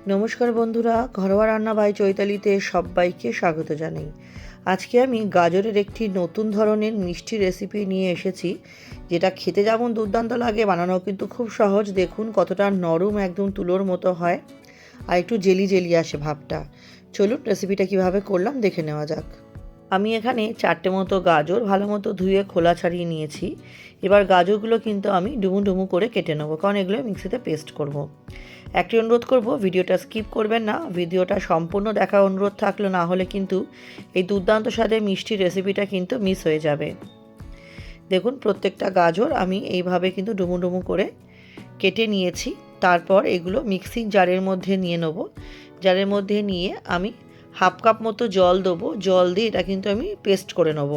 নমস্কার বন্ধুরা, ঘরোয়া রান্না বাই চৈতালিতে সবাইকে স্বাগত জানাই। আজকে আমি গাজরের একটি নতুন ধরনের মিষ্টি রেসিপি নিয়ে এসেছি, যেটা খেতে যেমন দুর্দান্ত লাগে, বানানো কিন্তু খুব সহজ। দেখুন কতটা নরম, একদম তুলোর মতো হয়, আর একটু জেলি জেলি আসে ভাবটা। চলুন রেসিপিটা কিভাবে করলাম দেখে নেওয়া যাক। আমি এখানে 4টে মতো গাজর ভালো মতো ধুয়ে খোলা ছাড়িয়ে নিয়েছি। এবার গাজরগুলো কিন্তু আমি ডুমু ডুমু করে কেটে নেবো, কারণ এগুলো মিক্সিতে পেস্ট করব। একটি অনুরোধ করব, ভিডিওটা স্কিপ করবেন না, ভিডিওটা সম্পূর্ণ দেখার অনুরোধ থাকলো, না হলে কিন্তু এই দুর্দান্ত স্বাদের মিষ্টি রেসিপিটা কিন্তু মিস হয়ে যাবে। দেখুন প্রত্যেকটা গাজর আমি এইভাবে কিন্তু ডুমু ডুমু করে কেটে নিয়েছি। তারপর এগুলো মিক্সিং জারের মধ্যে নিয়ে নেব। জারের মধ্যে নিয়ে আমি হাফ কাপ মতো জল দেবো। জল দিয়ে এটা কিন্তু আমি পেস্ট করে নেব।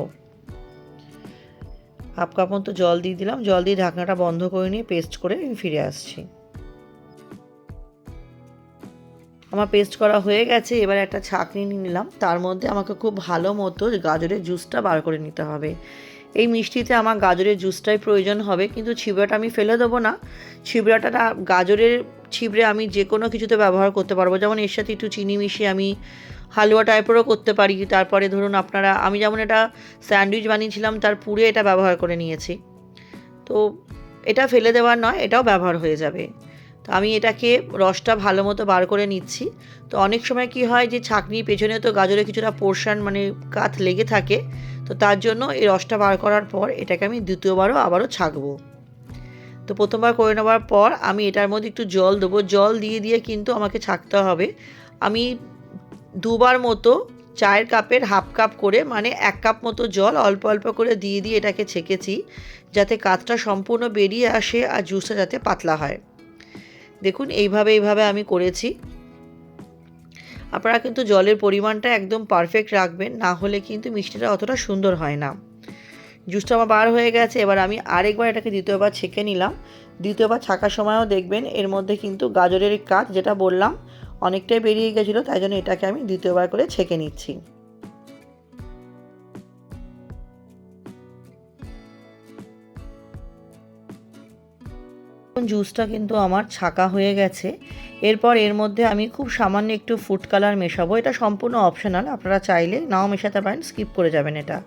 হাফ কাপ মতো জল দিয়ে দিলাম। জল দিয়ে ঢাকনাটা বন্ধ করে নিয়ে পেস্ট করে আমি ফিরে আসছি। আমার পেস্ট করা হয়ে গেছে। এবার একটা ছাঁকনি নিয়ে নিলাম, তার মধ্যে আমাকে খুব ভালো মতো গাজরের জুসটা বার করে নিতে হবে। এই মিষ্টিতে আমার গাজরের জুসটাই প্রয়োজন হবে, কিন্তু ছিবড়াটা আমি ফেলে দেবো না। ছিবড়াটা গাজরের ছিবড়ে আমি যে কোনো কিছুতে ব্যবহার করতে পারবো, যেমন এর সাথে একটু চিনি মিশিয়ে আমি হালুয়া টাইপেরও করতে পারি। তারপরে ধরুন আপনারা, আমি যেমন এটা স্যান্ডউইচ বানিয়েছিলাম তার পুরে এটা ব্যবহার করে নিয়েছি, তো এটা ফেলে দেওয়ার নয়, এটাও ব্যবহার হয়ে যাবে। তো আমি এটাকে রসটা ভালো মতো বার করে নিচ্ছি। তো অনেক সময় কি হয় যে ছাঁকনির পেছনে তো গাজরের কিছুটা পোর্শন মানে কাত লেগে থাকে, তো তার জন্য এই রসটা বার করার পর এটাকে আমি দ্বিতীয়বারও আবারও ছাঁকবো। তো প্রথমবার করে নেওয়ার পর আমি এটার মধ্যে একটু জল দেবো। জল দিয়ে দিয়ে কিন্তু আমাকে ছাঁকতে হবে। আমি দুবার মতো চায়ের কাপের হাফ কাপ করে, মানে 1 কাপ মতো জল অল্প অল্প করে দিয়ে দিয়ে এটাকে ছেঁকেছি, যাতে কাতটা সম্পূর্ণ বেরিয়ে আসে আর জুসটা যাতে পাতলা হয়। দেখুন এইভাবে আমি করেছি। আপনারা কিন্তু জলের পরিমাণটা একদম পারফেক্ট রাখবেন, না হলে কিন্তু মিষ্টিটা অতটা সুন্দর হয় না। জুসটা আমার বার হয়ে গেছে। এবার আমি আরেকবার এটাকে দ্বিতীয়বার ছেঁকে নিলাম। দ্বিতীয়বার ছাঁকার সময়ও দেখবেন এর মধ্যে কিন্তু গাজরের কাত, যেটা বললাম, অনেকটাই বেরিয়ে গেছিলো, তাই জন্য এটাকে আমি দ্বিতীয়বার করে ছেঁকে নিচ্ছি। জুসটা কিন্তু আমার ছাঁকা হয়ে গেছে। এরপর এর মধ্যে আমি খুব সামান্য একটু ফুড কালার মেশাবো। এটা সম্পূর্ণ অপশনাল, আপনারা চাইলে নাও মেশাতে পারেন, স্কিপ করে যাবেন এটা।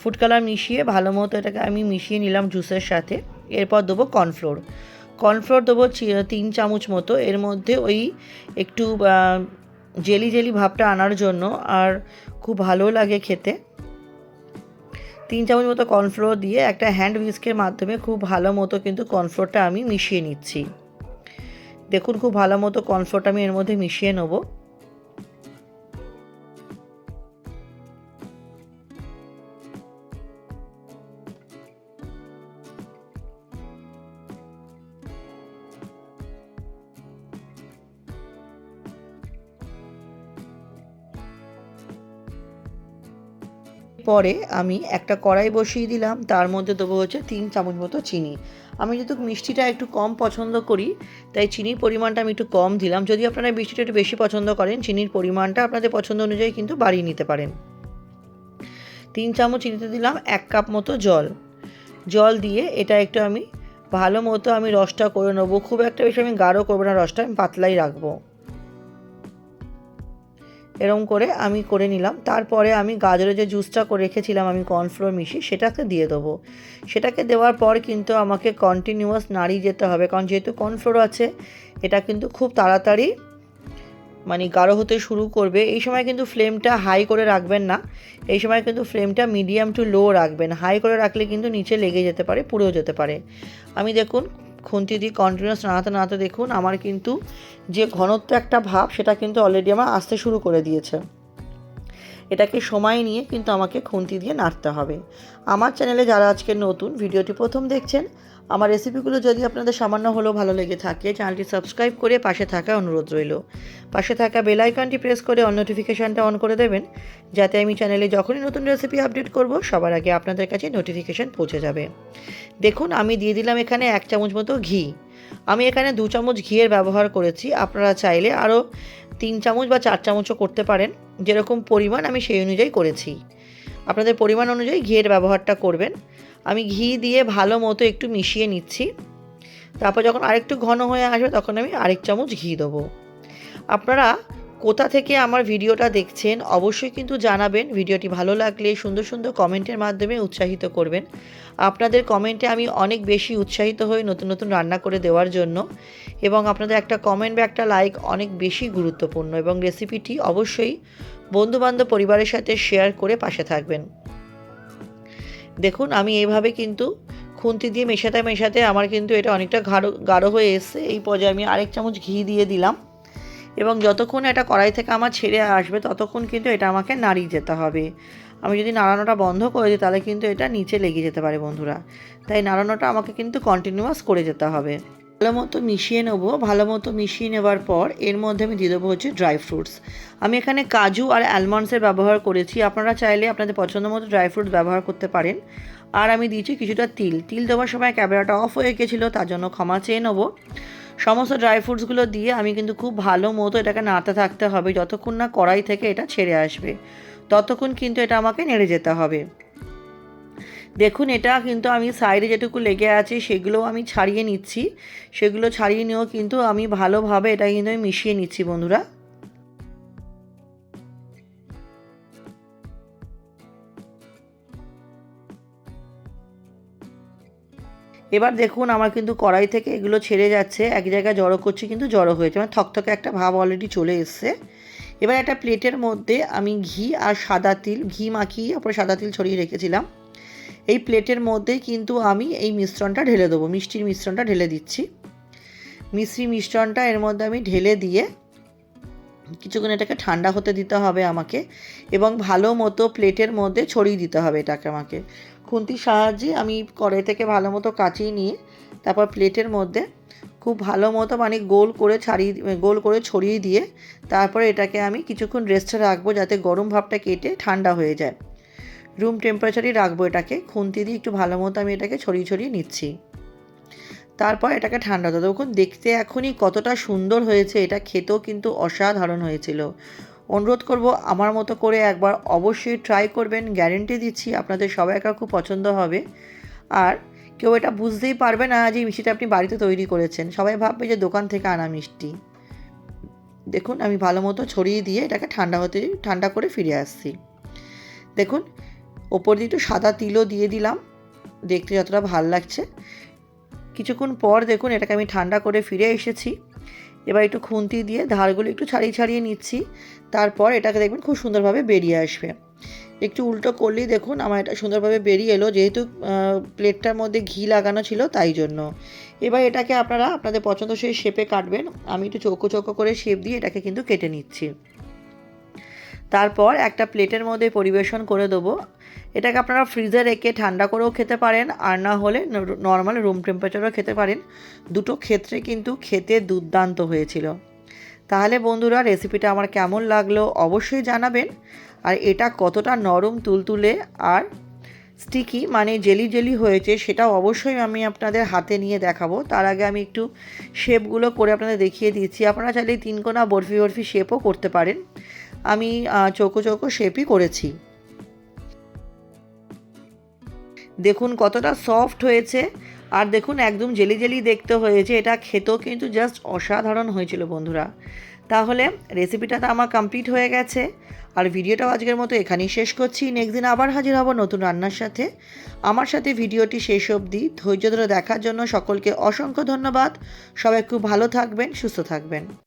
ফুড কালার মিশিয়ে ভালো মতো এটাকে আমি মিশিয়ে নিলাম জুসের সাথে। এরপর দেবো কর্নফ্লোর। কর্নফ্লোর দেবো 3 চামচ মতো। এর মধ্যে ওই একটু জেলি জেলি ভাবটা আনার জন্য, আর খুব ভালো লাগে খেতে। 3 চামচ মতো কর্নফ্লোর দিয়ে একটা হ্যান্ড হুইস্কের মাধ্যমে খুব ভালো মতো কিন্তু কর্নফ্লোরটা আমি মিশিয়ে নিচ্ছি। দেখুন খুব ভালো মতো কর্নফ্লোরটা আমি এর মধ্যে মিশিয়ে নেব। পরে আমি একটা কড়াই বসিয়ে দিলাম, তার মধ্যে দেবো হচ্ছে 3 চামচ মতো চিনি। আমি যেহেতু মিষ্টিটা একটু কম পছন্দ করি, তাই চিনির পরিমাণটা আমি একটু কম দিলাম। যদি আপনারা মিষ্টিটা একটু বেশি পছন্দ করেন, চিনির পরিমাণটা আপনাদের পছন্দ অনুযায়ী কিন্তু বাড়িয়ে নিতে পারেন। 3 চামচ চিনিতে দিলাম 1 কাপ মতো জল। জল দিয়ে এটা একটু আমি ভালো মতো আমি রসটা করে নেবো। খুব একটা বেশি আমি গাঢ় করবো না, রসটা আমি পাতলাই রাখবো। এরকম করে আমি করে নিলাম। তারপরে আমি গাজরের যে জুসটা করে রেখেছিলাম আমি কর্নফ্লোর মিশিয়ে, সেটাকে দিয়ে দেবো। সেটাকে দেওয়ার পর কিন্তু আমাকে কন্টিনিউয়াস নাড়িয়ে যেতে হবে, কারণ যেহেতু কর্নফ্লোর আছে, এটা কিন্তু খুব তাড়াতাড়ি মানে গাঢ় হতে শুরু করবে। এই সময় কিন্তু ফ্লেমটা হাই করে রাখবেন না, এই সময় কিন্তু ফ্লেমটা মিডিয়াম টু লো রাখবেন। হাই করে রাখলে কিন্তু নিচে লেগে যেতে পারে, পুড়েও যেতে পারে। আমি দেখুন খুন্তি দিয়ে কন্টিনিউয়াস নাড়াতে নাড়াতে দেখুন আমার কিন্তু যে ঘনত্ব একটা ভাব, সেটা কিন্তু অলরেডি আমার আসতে শুরু করে দিয়েছে। এটাকে সময় নিয়ে কিন্তু আমাকে খুন্তি দিয়ে নাড়তে হবে। আমার চ্যানেলে যারা আজকে নতুন ভিডিওটি প্রথম দেখছেন, আমার রেসিপিগুলো যদি আপনাদের সামান্য হলেও ভালো লেগে থাকে, চ্যানেলটি সাবস্ক্রাইব করে পাশে থাকা অনুরোধ রইল। পাশে থাকা বেল আইকনটি প্রেস করে অন নোটিফিকেশানটা অন করে দেবেন, যাতে আমি চ্যানেলে যখনই নতুন রেসিপি আপডেট করব সবার আগে আপনাদের কাছে নোটিফিকেশান পৌঁছে যাবে। দেখুন আমি দিয়ে দিলাম এখানে 1 চামচ মতো ঘি। আমি এখানে 2 চামচ ঘিয়ের ব্যবহার করেছি, আপনারা চাইলে আরও 3 চামচ বা 4 চামচও করতে পারেন। যেরকম পরিমাণ আমি সেই অনুযায়ী করেছি, আপনাদের পরিমাণ অনুযায়ী ঘিয়ের ব্যবহারটা করবেন। আমি ঘি দিয়ে ভালো মতো একটু মিশিয়ে নিচ্ছি। তারপর যখন আরেকটু ঘন হয়ে আসবে তখন আমি আরেক চামচ ঘি দেবো। আপনারা কোথা থেকে আমার ভিডিওটা দেখছেন অবশ্যই কিন্তু জানাবেন। ভিডিওটি ভালো লাগলে সুন্দর সুন্দর কমেন্টের মাধ্যমে উৎসাহিত করবেন। আপনাদের কমেন্টে আমি অনেক বেশি উৎসাহিত হই নতুন নতুন রান্না করে দেওয়ার জন্য, এবং আপনাদের একটা কমেন্ট বা একটা লাইক অনেক বেশি গুরুত্বপূর্ণ। এবং রেসিপিটি অবশ্যই বন্ধুবান্ধব পরিবারের সাথে শেয়ার করে পাশে থাকবেন। দেখুন আমি এইভাবে কিন্তু খুন্তি দিয়ে মেশাতে মেশাতে আমার কিন্তু এটা অনেকটা গাঢ় হয়ে এসছে। এই পর্যায়ে আমি আরেক চামচ ঘি দিয়ে দিলাম, এবং যতক্ষণ এটা কড়াই থেকে আমার ছেড়ে আসবে ততক্ষণ কিন্তু এটা আমাকে নাড়িয়ে যেতে হবে। আমি যদি নাড়ানোটা বন্ধ করে দিই তাহলে কিন্তু এটা নিচে লেগে যেতে পারে বন্ধুরা, তাই নাড়ানোটা আমাকে কিন্তু কন্টিনিউয়াস করে যেতে হবে। ভালো মতো মিশিয়ে নেবো। ভালো মতো মিশিয়ে নেবার পর এর মধ্যে আমি দিয়ে দেবো হচ্ছে ড্রাই ফ্রুটস। আমি এখানে কাজু আর অ্যালমন্ডসের ব্যবহার করেছি, আপনারা চাইলে আপনাদের পছন্দ মতো ড্রাই ফ্রুটস ব্যবহার করতে পারেন। আর আমি দিয়েছি কিছুটা তিল দেওয়ার সময় ক্যামেরাটা অফ হয়ে গেছিলো, তার জন্য ক্ষমা চেয়ে নেবো। সমস্ত ড্রাই ফ্রুটসগুলো দিয়ে আমি কিন্তু খুব ভালো মতো এটাকে নাড়তে থাকতে হবে, যতক্ষণ না কড়াই থেকে এটা ছেড়ে আসবে ততক্ষণ কিন্তু এটা আমাকে নেড়ে যেতে হবে। দেখুন এটা কিন্তু আমি সাইডে যেটুকু লেগে আছে সেগুলোও আমি ছাড়িয়ে নিচ্ছি। সেগুলো ছাড়িয়ে নিয়েও কিন্তু আমি ভালোভাবে এটা কিন্তু আমি মিশিয়ে নিচ্ছি বন্ধুরা। এবার দেখুন আমার কিন্তু কড়াই থেকে এগুলো ছেড়ে যাচ্ছে, এক জায়গায় জড়ো করছি কিন্তু জড়ো হয়েছে, মানে থকথকে একটা ভাব অলরেডি চলে এসছে। এবার একটা প্লেটের মধ্যে আমি ঘি আর সাদা তিল, ঘি মাখিয়ে তারপরে সাদা তিল ছড়িয়ে রেখেছিলাম, এই প্লেটের মধ্যেই কিন্তু আমি এই মিশ্রণটা ঢেলে দেবো। মিষ্টির মিশ্রণটা ঢেলে দিচ্ছি। মিষ্টি মিশ্রণটা এর মধ্যে আমি ঢেলে দিয়ে কিছুক্ষণ এটাকে ঠান্ডা হতে দিতে হবে আমাকে, এবং ভালো মতো প্লেটের মধ্যে ছড়িয়ে দিতে হবে এটাকে আমাকে। খুন্তির সাহায্যে আমি কড়াই থেকে ভালো মতো কাচিয়ে নিয়ে তারপর প্লেটের মধ্যে খুব ভালো মতো মানে গোল করে ছড়িয়ে দিয়ে তারপরে এটাকে আমি কিছুক্ষণ রেস্টে রাখবো, যাতে গরম ভাবটা কেটে ঠান্ডা হয়ে যায়। রুম টেম্পারেচারেই রাখবো এটাকে। খুন্তি দিয়ে একটু ভালো মতো আমি এটাকে ছড়িয়ে ছড়িয়ে নিচ্ছি। তারপর এটাকে ঠান্ডা হতে দেবো। দেখুন দেখতে এখনই কতটা সুন্দর হয়েছে, এটা খেতেও কিন্তু অসাধারণ হয়েছিল। অনুরোধ করব আমার মতো করে একবার অবশ্যই ট্রাই করবেন, গ্যারেন্টি দিচ্ছি আপনাদের সবাইকার খুব পছন্দ হবে। আর কেউ এটা বুঝতেই পারবে না যে এই মিষ্টিটা আপনি বাড়িতে তৈরি করেছেন, সবাই ভাববে যে দোকান থেকে আনা মিষ্টি। দেখুন আমি ভালো মতো ছড়িয়ে দিয়ে এটাকে ঠান্ডা করে ফিরে আসছি। দেখুন ওপর দিয়ে একটু সাদা তিলও দিয়ে দিলাম, দেখতে যতটা ভালো লাগছে। কিছুক্ষণ পর দেখুন এটাকে আমি ঠান্ডা করে ফিরে এসেছি। এবার একটু খুন্তি দিয়ে ধারগুলো একটু ছাড়িয়ে ছাড়িয়ে নিচ্ছি, তারপর এটাকে দেখবেন খুব সুন্দরভাবে বেরিয়ে আসবে। একটু উল্টো করলেই দেখুন আমার এটা সুন্দরভাবে বেরিয়ে এলো, যেহেতু প্লেটটার মধ্যে ঘি লাগানো ছিল তাই জন্য। এবার এটাকে আপনারা আপনাদের পছন্দসই শেপে কাটবেন। আমি একটু চৌকো চৌকো করে শেপ দিয়ে এটাকে কিন্তু কেটে নিচ্ছি। তারপর একটা প্লেটের মধ্যে পরিবেশন করে দেবো। এটাকে আপনারা ফ্রিজে রেখে ঠান্ডা করেও খেতে পারেন, আর না হলে নর্মাল রুম টেম্পারেচারেও খেতে পারেন। দুটো ক্ষেত্রে কিন্তু খেতে দুর্দান্ত হয়েছিল। তাহলে বন্ধুরা রেসিপিটা আমার কেমন লাগলো অবশ্যই জানাবেন। আর এটা কতটা নরম তুলতুলে আর স্টিকি মানে জেলি জেলি হয়েছে সেটাও অবশ্যই আমি আপনাদের হাতে নিয়ে দেখাবো। তার আগে আমি একটু শেপগুলো করে আপনাদের দেখিয়ে দিচ্ছি। আপনারা চাইলে তিনকোনা বরফি শেপও করতে পারেন, আমি চৌকো চৌকো শেপই করেছি। দেখুন কতটা সফট হয়েছে, আর দেখুন একদম জেলি জেলি দেখতে হয়েছে। এটা খেতেও কিন্তু জাস্ট অসাধারণ হয়েছিল বন্ধুরা। তাহলে রেসিপিটা তো আমার কমপ্লিট হয়ে গেছে, আর ভিডিওটাও আজকের মতো এখানেই শেষ করছি। নেক্সট দিন আবার হাজির হব নতুন রান্নার সাথে। আমার সাথে ভিডিওটি শেষ অবধি ধৈর্য ধরে দেখার জন্য সকলকে অসংখ্য ধন্যবাদ। সবাই খুব ভালো থাকবেন, সুস্থ থাকবেন।